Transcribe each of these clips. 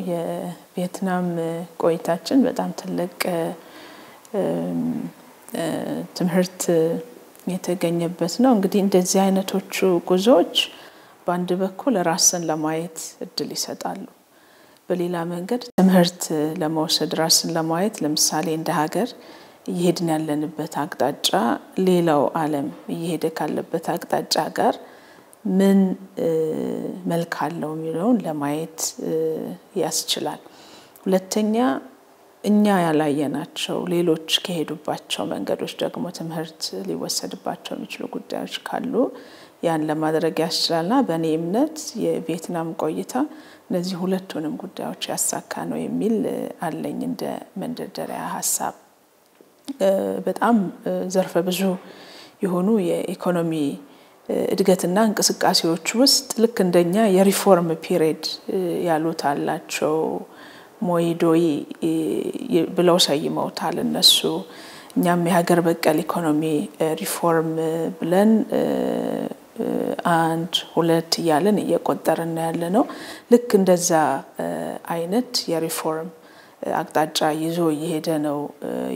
የቪየትናም ቆይታችን በጣም ትልቅ ትምህርት የተገኘበት ነው። እንግዲህ እንደዚህ አይነቶቹ ጉዞዎች በአንድ በኩል ራስን ለማየት እድል ይሰጣሉ። በሌላ መንገድ ትምህርት ለመውሰድ ራስን ለማየት ለምሳሌ እንደ ሀገር እየሄድን ያለንበት አቅጣጫ ሌላው ዓለም እየሄደ ካለበት አቅጣጫ ጋር ምን መልክ አለው የሚለውን ለማየት ያስችላል። ሁለተኛ እኛ ያላየናቸው ሌሎች ከሄዱባቸው መንገዶች ደግሞ ትምህርት ሊወሰድባቸው የሚችሉ ጉዳዮች ካሉ ያን ለማድረግ ያስችላልና በእኔ እምነት የቪየትናም ቆይታ እነዚህ ሁለቱንም ጉዳዮች ያሳካ ነው የሚል አለኝ እንደ መንደርደሪያ ሐሳብ። በጣም ዘርፈ ብዙ የሆኑ የኢኮኖሚ እድገትና እንቅስቃሴዎች ውስጥ ልክ እንደኛ የሪፎርም ፒሪየድ ያሉት አላቸው። ሞይዶይ ብለው ሰይመውታል እነሱ። እኛም የሀገር በቀል ኢኮኖሚ ሪፎርም ብለን 1 2 እያለን እየቆጠርን ያለነው ልክ እንደዛ አይነት የሪፎርም አቅጣጫ ይዞ እየሄደ ነው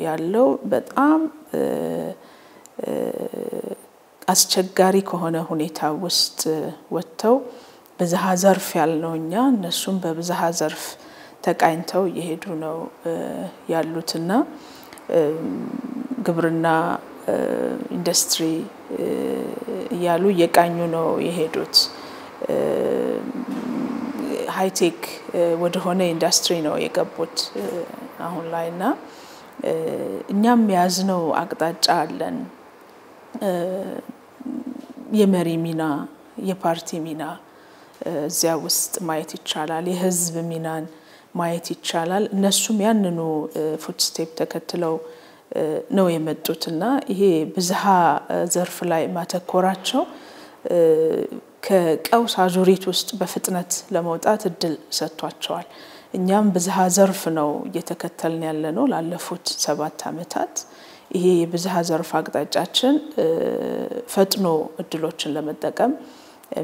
ያለው። በጣም አስቸጋሪ ከሆነ ሁኔታ ውስጥ ወጥተው በዛሃ ዘርፍ ያልነውኛ እነሱም በብዛሃ ዘርፍ ተቃኝተው እየሄዱ ነው ያሉትና ግብርና ኢንዱስትሪ ያሉ እየቃኙ ነው የሄዱት። ሃይቴክ ወደ ሆነ ኢንዱስትሪ ነው የገቡት አሁን ላይና እኛም ያዝነው አቅጣጫ አለን። የመሪ ሚና የፓርቲ ሚና እዚያ ውስጥ ማየት ይቻላል። የህዝብ ሚናን ማየት ይቻላል። እነሱም ያንኑ ፉት ስቴፕ ተከትለው ነው የመጡትና ይሄ ብዝሃ ዘርፍ ላይ ማተኮራቸው ከቀውስ አዙሪት ውስጥ በፍጥነት ለመውጣት እድል ሰጥቷቸዋል። እኛም ብዝሃ ዘርፍ ነው እየተከተልን ያለነው ላለፉት 7 አመታት። ይሄ የብዝሃ ዘርፍ አቅጣጫችን ፈጥኖ እድሎችን ለመጠቀም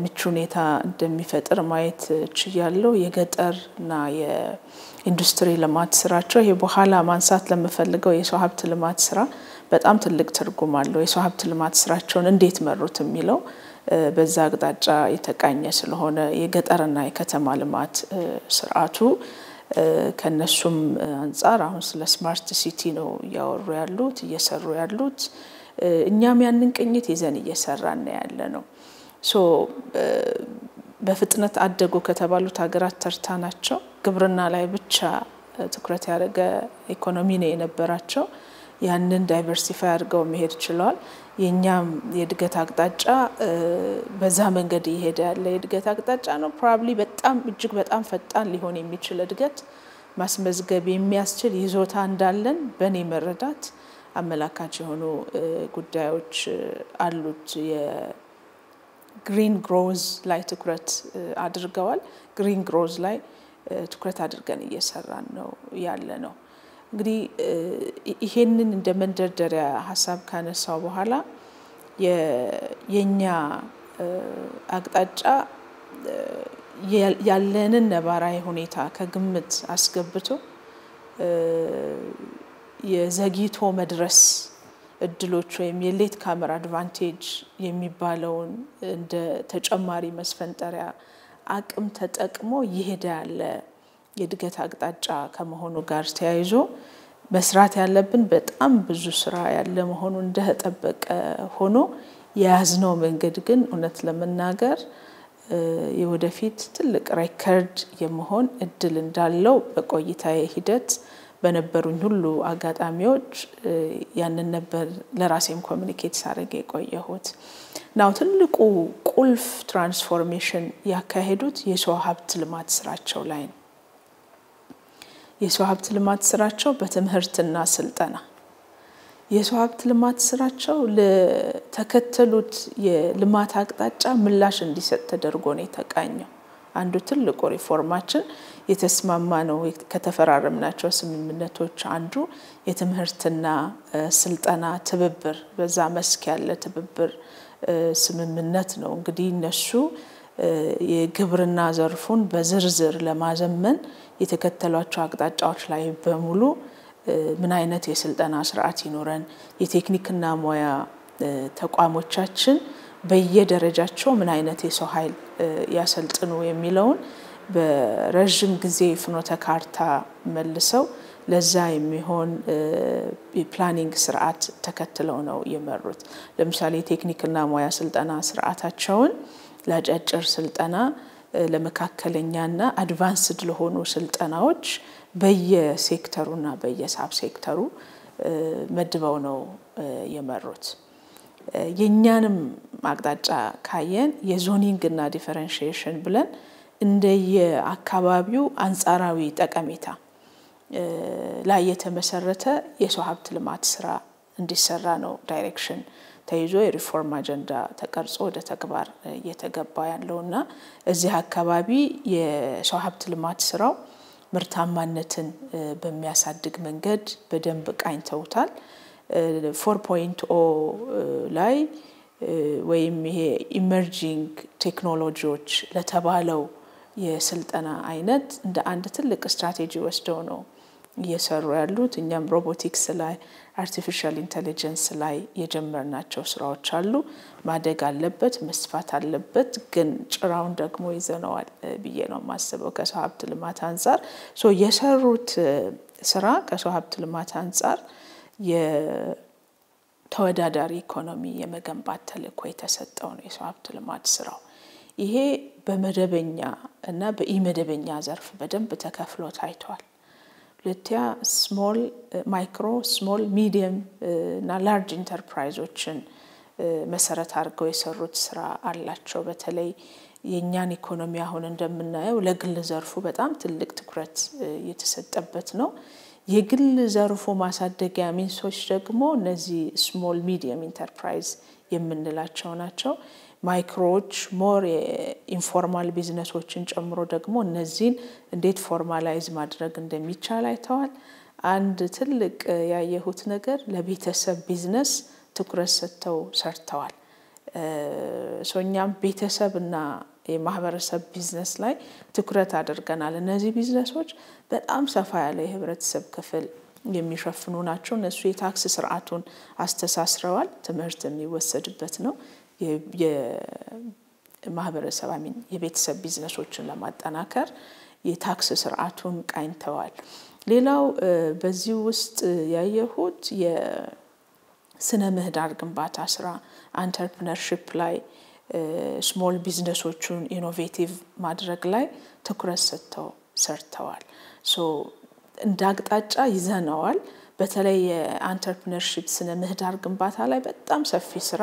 ምቹ ሁኔታ እንደሚፈጥር ማየት ችያለሁ። የገጠርና የኢንዱስትሪ ልማት ስራቸው ይሄ በኋላ ማንሳት ለምፈልገው የሰው ሀብት ልማት ስራ በጣም ትልቅ ትርጉም አለው። የሰው ሀብት ልማት ስራቸውን እንዴት መሩት የሚለው በዛ አቅጣጫ የተቃኘ ስለሆነ የገጠርና የከተማ ልማት ስርዓቱ ከነሱም አንፃር አሁን ስለ ስማርት ሲቲ ነው ያወሩ ያሉት እየሰሩ ያሉት። እኛም ያንን ቅኝት ይዘን እየሰራን ያለነው በፍጥነት አደጉ ከተባሉት ሀገራት ተርታ ናቸው። ግብርና ላይ ብቻ ትኩረት ያደረገ ኢኮኖሚ ነው የነበራቸው። ያንን ዳይቨርሲፋይ አድርገው መሄድ ችለዋል። የኛም የእድገት አቅጣጫ በዛ መንገድ ይሄድ ያለ የእድገት አቅጣጫ ነው። ፕሮባብሊ በጣም እጅግ በጣም ፈጣን ሊሆን የሚችል እድገት ማስመዝገብ የሚያስችል ይዞታ እንዳለን በኔ መረዳት አመላካች የሆኑ ጉዳዮች አሉት። የግሪን ግሮዝ ላይ ትኩረት አድርገዋል። ግሪን ግሮዝ ላይ ትኩረት አድርገን እየሰራን ነው ያለነው። እንግዲህ ይሄንን እንደ መንደርደሪያ ሐሳብ ካነሳው በኋላ የኛ አቅጣጫ ያለንን ነባራዊ ሁኔታ ከግምት አስገብቶ የዘግይቶ መድረስ እድሎች ወይም የሌት ካመር አድቫንቴጅ የሚባለውን እንደ ተጨማሪ መስፈንጠሪያ አቅም ተጠቅሞ ይሄዳ ያለ የእድገት አቅጣጫ ከመሆኑ ጋር ተያይዞ መስራት ያለብን በጣም ብዙ ስራ ያለ መሆኑ እንደተጠበቀ ሆኖ ያዝነው መንገድ ግን እውነት ለመናገር የወደፊት ትልቅ ሪከርድ የመሆን እድል እንዳለው በቆይታዬ ሂደት በነበሩኝ ሁሉ አጋጣሚዎች ያንን ነበር ለራሴም ኮሙኒኬት ሳደርግ የቆየሁት። ናው ትልቁ ቁልፍ ትራንስፎርሜሽን ያካሄዱት የሰው ሀብት ልማት ስራቸው ላይ ነው። የሰው ሀብት ልማት ስራቸው በትምህርትና ስልጠና የሰው ሀብት ልማት ስራቸው ለተከተሉት የልማት አቅጣጫ ምላሽ እንዲሰጥ ተደርጎ ነው የተቃኘው። አንዱ ትልቁ ሪፎርማችን የተስማማ ነው ከተፈራረምናቸው ስምምነቶች አንዱ የትምህርትና ስልጠና ትብብር በዛ መስክ ያለ ትብብር ስምምነት ነው። እንግዲህ እነሱ የግብርና ዘርፉን በዝርዝር ለማዘመን የተከተሏቸው አቅጣጫዎች ላይ በሙሉ ምን አይነት የስልጠና ስርዓት ይኖረን የቴክኒክና ሙያ ተቋሞቻችን በየደረጃቸው ምን አይነት የሰው ኃይል ያሰልጥኑ የሚለውን በረጅም ጊዜ ፍኖተ ካርታ መልሰው ለዛ የሚሆን የፕላኒንግ ስርዓት ተከትለው ነው የመሩት። ለምሳሌ ቴክኒክና ሙያ ስልጠና ስርዓታቸውን ለአጫጭር ስልጠና ለመካከለኛና አድቫንስድ ለሆኑ ስልጠናዎች በየሴክተሩና በየሳብ ሴክተሩ መድበው ነው የመሩት። የኛንም አቅጣጫ ካየን የዞኒንግ እና ዲፈረንሺዬሽን ብለን እንደየ አካባቢው አንጻራዊ ጠቀሜታ ላይ የተመሰረተ የሰው ሀብት ልማት ስራ እንዲሰራ ነው ዳይሬክሽን ተይዞ የሪፎርም አጀንዳ ተቀርጾ ወደ ተግባር እየተገባ ያለውና እዚህ አካባቢ የሰው ሀብት ልማት ስራው ምርታማነትን በሚያሳድግ መንገድ በደንብ ቃኝተውታል። 4.0 ላይ ወይም ይሄ ኢመርጂንግ ቴክኖሎጂዎች ለተባለው የስልጠና አይነት እንደ አንድ ትልቅ ስትራቴጂ ወስደው ነው እየሰሩ ያሉት። እኛም ሮቦቲክስ ላይ አርቲፊሻል ኢንተለጀንስ ላይ የጀመርናቸው ስራዎች አሉ። ማደግ አለበት መስፋት አለበት ግን ጭራውን ደግሞ ይዘነዋል ብዬ ነው ማስበው ከሰው ሀብት ልማት አንፃር የሰሩት ስራ ከሰው ሀብት ልማት አንፃር የተወዳዳሪ ኢኮኖሚ የመገንባት ተልዕኮ የተሰጠው ነው የሰው ሀብት ልማት ስራው። ይሄ በመደበኛ እና በኢመደበኛ ዘርፍ በደንብ ተከፍሎ ታይቷል። ለቲያ ስሞል ማይክሮ ስሞል ሚዲየም እና ላርጅ ኢንተርፕራይዞችን መሰረት አድርገው የሰሩት ስራ አላቸው። በተለይ የኛን ኢኮኖሚ አሁን እንደምናየው ለግል ዘርፉ በጣም ትልቅ ትኩረት የተሰጠበት ነው። የግል ዘርፉ ማሳደጊያ ሚንሶች ደግሞ እነዚህ ስሞል ሚዲየም ኢንተርፕራይዝ የምንላቸው ናቸው። ማይክሮዎች ሞር ኢንፎርማል ቢዝነሶችን ጨምሮ ደግሞ እነዚህን እንዴት ፎርማላይዝ ማድረግ እንደሚቻል አይተዋል። አንድ ትልቅ ያየሁት ነገር ለቤተሰብ ቢዝነስ ትኩረት ሰጥተው ሰርተዋል። ሶኛም ቤተሰብና የማህበረሰብ ቢዝነስ ላይ ትኩረት አድርገናል። እነዚህ ቢዝነሶች በጣም ሰፋ ያለ የህብረተሰብ ክፍል የሚሸፍኑ ናቸው። እነሱ የታክስ ስርዓቱን አስተሳስረዋል። ትምህርት የሚወሰድበት ነው። የማህበረሰብ የቤተሰብ ቢዝነሶችን ለማጠናከር የታክስ ስርዓቱን ቃኝተዋል። ሌላው በዚህ ውስጥ ያየሁት የስነ ምህዳር ግንባታ ስራ አንተርፕረነርሺፕ ላይ ስሞል ቢዝነሶችን ኢኖቬቲቭ ማድረግ ላይ ትኩረት ሰጥተው ሰርተዋል። እንዳቅጣጫ ይዘነዋል። በተለይ የአንተርፕረነርሺፕ ስነ ምህዳር ግንባታ ላይ በጣም ሰፊ ስራ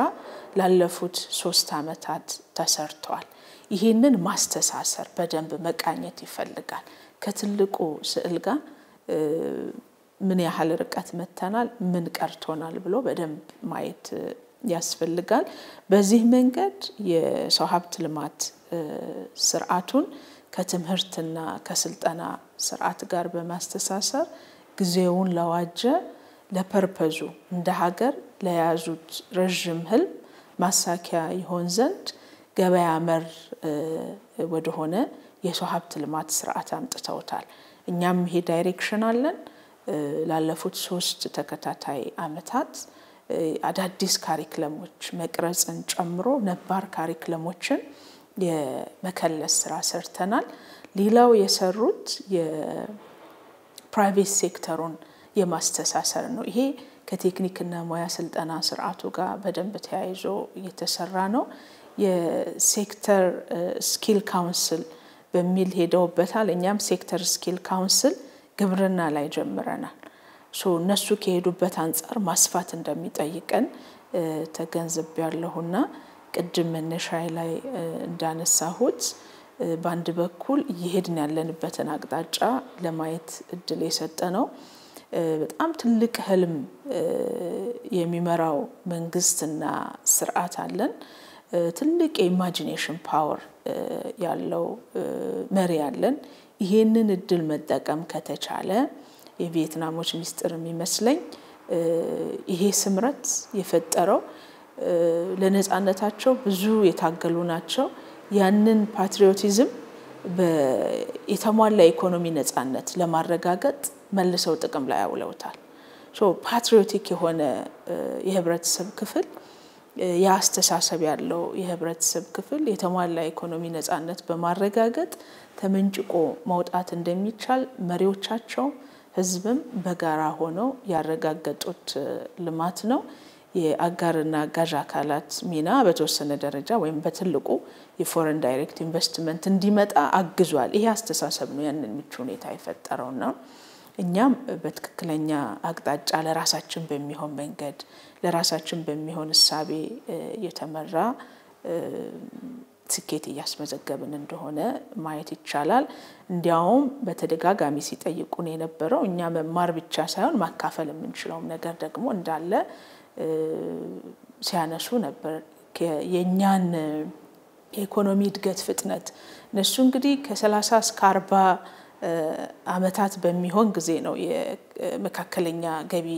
ላለፉት 3 አመታት ተሰርቷል። ይሄንን ማስተሳሰር በደንብ መቃኘት ይፈልጋል። ከትልቁ ስዕል ጋር ምን ያህል ርቀት መተናል ምን ቀርቶናል ብሎ በደንብ ማየት ያስፈልጋል። በዚህ መንገድ የሰው ሀብት ልማት ስርዓቱን ከትምህርትና ከስልጠና ስርዓት ጋር በማስተሳሰር ጊዜውን ለዋጀ ለፐርፐዙ እንደ ሀገር ለያዙት ረጅም ህልም ማሳኪያ ይሆን ዘንድ ገበያ መር ወደሆነ የሰው ሀብት ልማት ስርዓት አምጥተውታል። እኛም ይሄ ዳይሬክሽን አለን። ላለፉት 3 ተከታታይ አመታት አዳዲስ ካሪክለሞች መቅረጽን ጨምሮ ነባር ካሪክለሞችን የመከለስ ስራ ሰርተናል። ሌላው የሰሩት የፕራይቬት ሴክተሩን የማስተሳሰር ነው። ይሄ ከቴክኒክና ሙያ ስልጠና ስርዓቱ ጋር በደንብ ተያይዞ የተሰራ ነው። የሴክተር ስኪል ካውንስል በሚል ሄደውበታል። እኛም ሴክተር ስኪል ካውንስል ግብርና ላይ ጀምረናል። እነሱ ከሄዱበት አንፃር ማስፋት እንደሚጠይቀን ተገንዝቤያለሁና ቅድም መነሻዬ ላይ እንዳነሳሁት በአንድ በኩል እየሄድን ያለንበትን አቅጣጫ ለማየት እድል የሰጠነው በጣም ትልቅ ህልም የሚመራው መንግስትና ስርዓት አለን። ትልቅ ኢማጂኔሽን ፓወር ያለው መሪ አለን። ይሄንን እድል መጠቀም ከተቻለ የቪየትናሞች ሚስጥር የሚመስለኝ ይሄ ስምረት የፈጠረው ለነጻነታቸው ብዙ የታገሉ ናቸው። ያንን ፓትሪዮቲዝም በየተሟላ ኢኮኖሚ ነፃነት ለማረጋገጥ መልሰው ጥቅም ላይ ያውለውታል ፓትሪዮቲክ የሆነ የህብረተሰብ ክፍል ያስተሳሰብ ያለው የህብረተሰብ ክፍል የተሟላ ኢኮኖሚ ነፃነት በማረጋገጥ ተመንጭቆ መውጣት እንደሚቻል መሪዎቻቸው ህዝብም በጋራ ሆነው ያረጋገጡት ልማት ነው የአጋርና አጋዥ አካላት ሚና በተወሰነ ደረጃ ወይም በትልቁ የፎሬን ዳይሬክት ኢንቨስትመንት እንዲመጣ አግዟል ይሄ አስተሳሰብ ነው ያንን ምቹ ሁኔታ የፈጠረውና እኛም በትክክለኛ አቅጣጫ ለራሳችን በሚሆን መንገድ ለራሳችን በሚሆን እሳቤ የተመራ ስኬት ያስመዘገብን እንደሆነ ማየት ይቻላል እንዲያውም በተደጋጋሚ ሲጠይቁን የነበረው እኛ መማር ብቻ ሳይሆን ማካፈል የምንችለው ነገር ደግሞ እንዳለ ሲያነሱ ነበር የኛን የኢኮኖሚ እድገት ፍጥነት እነሱ እንግዲህ ከ30 እስከ 40 አመታት በሚሆን ጊዜ ነው የመካከለኛ ገቢ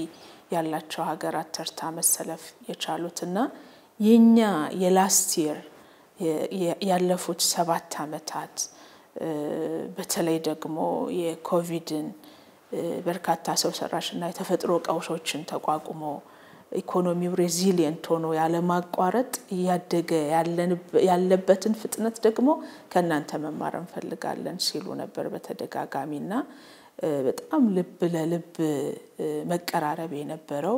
ያላቸው ሀገራት ተርታ መሰለፍ የቻሉትና የኛ የላስት ይር ያለፉት 7 አመታት በተለይ ደግሞ የኮቪድን በርካታ ሰው ሰራሽና የተፈጥሮ ቀውሶችን ተቋቁሞ ኢኮኖሚው ሬዚሊየንት ሆኖ ያለ ማቋረጥ ያደገ ያለበትን ፍጥነት ደግሞ ከናንተ መማር እንፈልጋለን ሲሉ ነበር በተደጋጋሚና በጣም ልብ ለልብ መቀራረብ የነበረው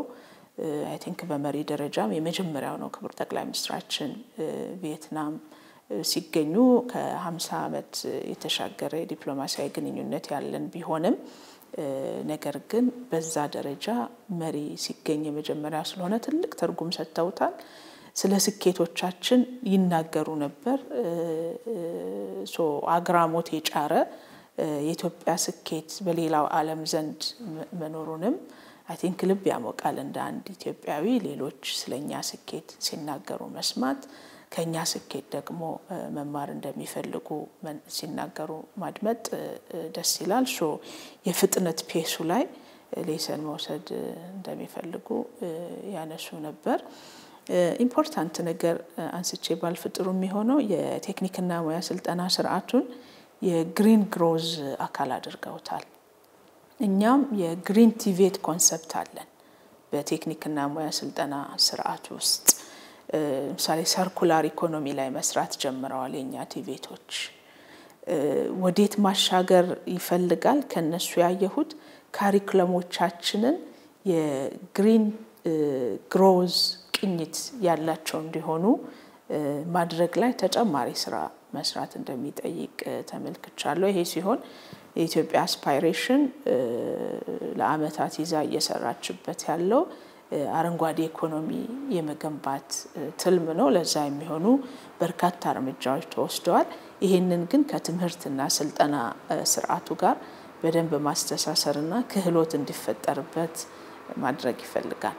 አይ ቲንክ በመሪ ደረጃም የመጀመሪያው ነው ክቡር ጠቅላይ ሚኒስትራችን ቪየትናም ሲገኙ ከ50 አመት የተሻገረ ዲፕሎማሲያዊ ግንኙነት ያለን ቢሆንም ነገር ግን በዛ ደረጃ መሪ ሲገኝ የመጀመሪያ ስለሆነ ትልቅ ትርጉም ሰጥተውታል ስለ ስኬቶቻችን ይናገሩ ነበር አግራሞት የጫረ የኢትዮጵያ ስኬት በሌላው ዓለም ዘንድ መኖሩንም አይ ቲንክ ልብ ያሞቃል እንደ አንድ ኢትዮጵያዊ ሌሎች ስለኛ ስኬት ሲናገሩ መስማት ከኛ ስኬት ደግሞ መማር እንደሚፈልጉ ሲናገሩ ማድመጥ ደስ ይላል የፍጥነት ፔሱ ላይ ሌሰን መውሰድ እንደሚፈልጉ ያነሱ ነበር ኢምፖርታንት ነገር አንስቼ ባልፍጥሩ የሚሆነው የቴክኒክና ሙያ ስልጠና ስርዓቱን የግሪን ግሮዝ አካል አድርገውታል እኛም የግሪን ቲቬት ኮንሰፕት አለን በቴክኒክና ሙያ ስልጠና ስርዓት ውስጥ ምሳሌ ሰርኩላር ኢኮኖሚ ላይ መስራት ጀምረዋል የኛ ቲቬቶች ወዴት ማሻገር ይፈልጋል ከነሱ ያየሁት ካሪኩለሞቻችንን የግሪን ግሮዝ ቅኝት ያላቸው እንዲሆኑ ማድረግ ላይ ተጨማሪ ስራ መስራት እንደሚጠይቅ ተመልክቻለሁ ይሄ ሲሆን የኢትዮጵያ አስፓይሬሽን ለአመታት ይዛ እየሰራችበት ያለው አረንጓዴ ኢኮኖሚ የመገንባት ትልም ነው ለዛ የሚሆኑ በርካታ እርምጃዎች ተወስደዋል ይሄንን ግን ከትምህርትና ስልጠና ስርዓቱ ጋር በደንብ ማስተሳሰርና ክህሎት እንዲፈጠርበት ማድረግ ይፈልጋል